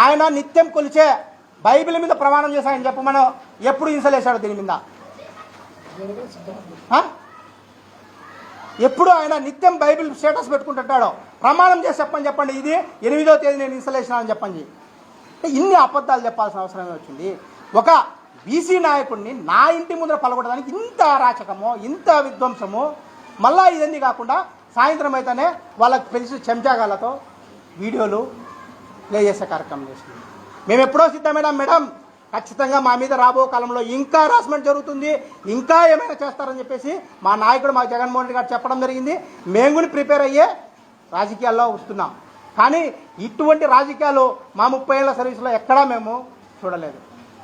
ఆయన నిత్యం కొలిచే బైబిల్ మీద ప్రమాణం చేసి ఆయన చెప్పమను ఎప్పుడు ఇన్సలేశాడు దీని మీద? ఎప్పుడు ఆయన నిత్యం బైబిల్ స్టేటస్ పెట్టుకుంటుంటాడో ప్రమాణం చేసి చెప్పండి, ఇది 8వ తేదీ నేను ఇన్సలేషన్ అని చెప్పండి. ఇన్ని అబద్ధాలు చెప్పాల్సిన అవసరమే వచ్చింది. ఒక బీసీ నాయకుడిని నా ఇంటి ముందర పలకొట్టడానికి ఇంత అరాచకమో, ఇంత విధ్వంసము, మళ్ళా ఇవన్నీ కాకుండా సాయంత్రం అయితేనే వాళ్ళకి తెలిసి చెంచాగాలతో వీడియోలు ప్లే చేసే కార్యక్రమం చేస్తుంది. మేము ఎప్పుడో సిద్ధమేనా మేడం, ఖచ్చితంగా మా మీద రాబో కాలంలో ఇంకా హరాస్మెంట్ జరుగుతుంది, ఇంకా ఏమైనా చేస్తారని చెప్పేసి మా నాయకుడు మా జగన్మోహన్ రెడ్డి గారు చెప్పడం జరిగింది. మేము కూడా ప్రిపేర్ అయ్యే రాజకీయాల్లో వస్తున్నాం. కానీ ఇటువంటి రాజకీయాలు మా 30 ఏళ్ల సర్వీస్లో ఎక్కడా మేము చూడలేదు.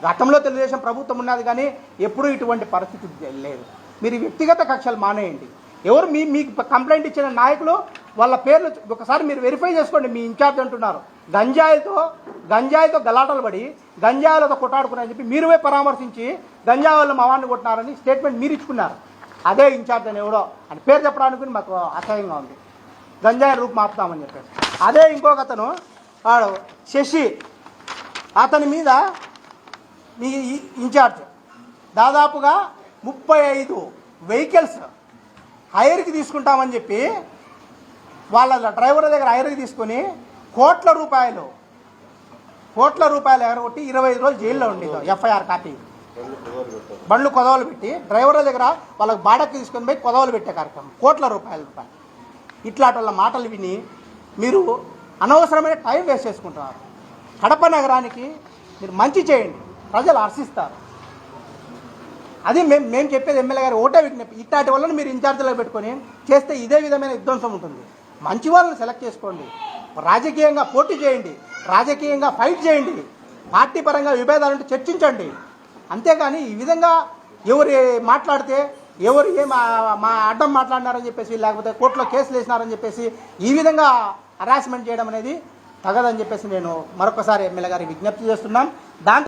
గతంలో తెలుగుదేశం ప్రభుత్వం ఉన్నది కానీ ఎప్పుడూ ఇటువంటి పరిస్థితి లేదు. మీరు వ్యక్తిగత కక్షలు మానేయండి. ఎవరు మీకు కంప్లైంట్ ఇచ్చిన నాయకులు వాళ్ళ పేర్లు ఒకసారి మీరు వెరిఫై చేసుకోండి. మీ ఇన్ఛార్జ్ అంటున్నారు గంజాయితో గలాటలు పడి గంజాయిలతో కొట్టాడుకున్నారని చెప్పి మీరు పరామర్శించి గంజాయి వాళ్ళు మా వాడిని కొట్టినారని స్టేట్మెంట్ మీరు ఇచ్చుకున్నారు. అదే ఇన్ఛార్జ్ అని ఎవడో అని పేరు చెప్పడానికి మాకు అసహ్యంగా ఉంది. గంజాయి రూపు మాపుతామని చెప్పేసి అదే ఇంకొక అతను వాడు శశి, అతని మీద మీ ఇన్ఛార్జ్ దాదాపుగా 35 వెహికల్స్ హైర్కి తీసుకుంటామని చెప్పి వాళ్ళ డ్రైవర్ల దగ్గర హైర్కి తీసుకొని కోట్ల రూపాయలు ఎగరగొట్టి 25 రోజులు జైల్లో ఉండేది. ఎఫ్ఐఆర్ కాపీ బండ్లు కొదవలు పెట్టి డ్రైవర్ల దగ్గర వాళ్ళకి బాడకి తీసుకొని పోయి కొదవలు పెట్టే కార్యక్రమం, కోట్ల రూపాయలు. ఇట్లాంటి వాళ్ళ మాటలు విని మీరు అనవసరమైన టైం వేస్ట్ చేసుకుంటున్నారు. కడప నగరానికి మీరు మంచి చేయండి, ప్రజలు హర్షిస్తారు. అది మేము చెప్పేది. ఎమ్మెల్యే గారు ఒకటే విజ్ఞప్తి, ఇట్లాంటి వాళ్ళని మీరు ఇన్ఛార్జీలో పెట్టుకొని చేస్తే ఇదే విధమైన విధ్వంసం ఉంటుంది. మంచి వాళ్ళని సెలెక్ట్ చేసుకోండి, రాజకీయంగా పోటీ చేయండి, రాజకీయంగా ఫైట్ చేయండి, పార్టీ పరంగా విభేదాలుంటే చర్చించండి. అంతేగాని ఈ విధంగా ఎవరు మాట్లాడితే ఎవరు మా అడ్డం మాట్లాడినారని చెప్పేసి లేకపోతే కోర్టులో కేసులు వేసినారని చెప్పేసి ఈ విధంగా హరాస్మెంట్ చేయడం అనేది తగదని చెప్పేసి నేను మరొకసారి ఎమ్మెల్యే గారికి విజ్ఞప్తి చేస్తున్నాం. దాంతో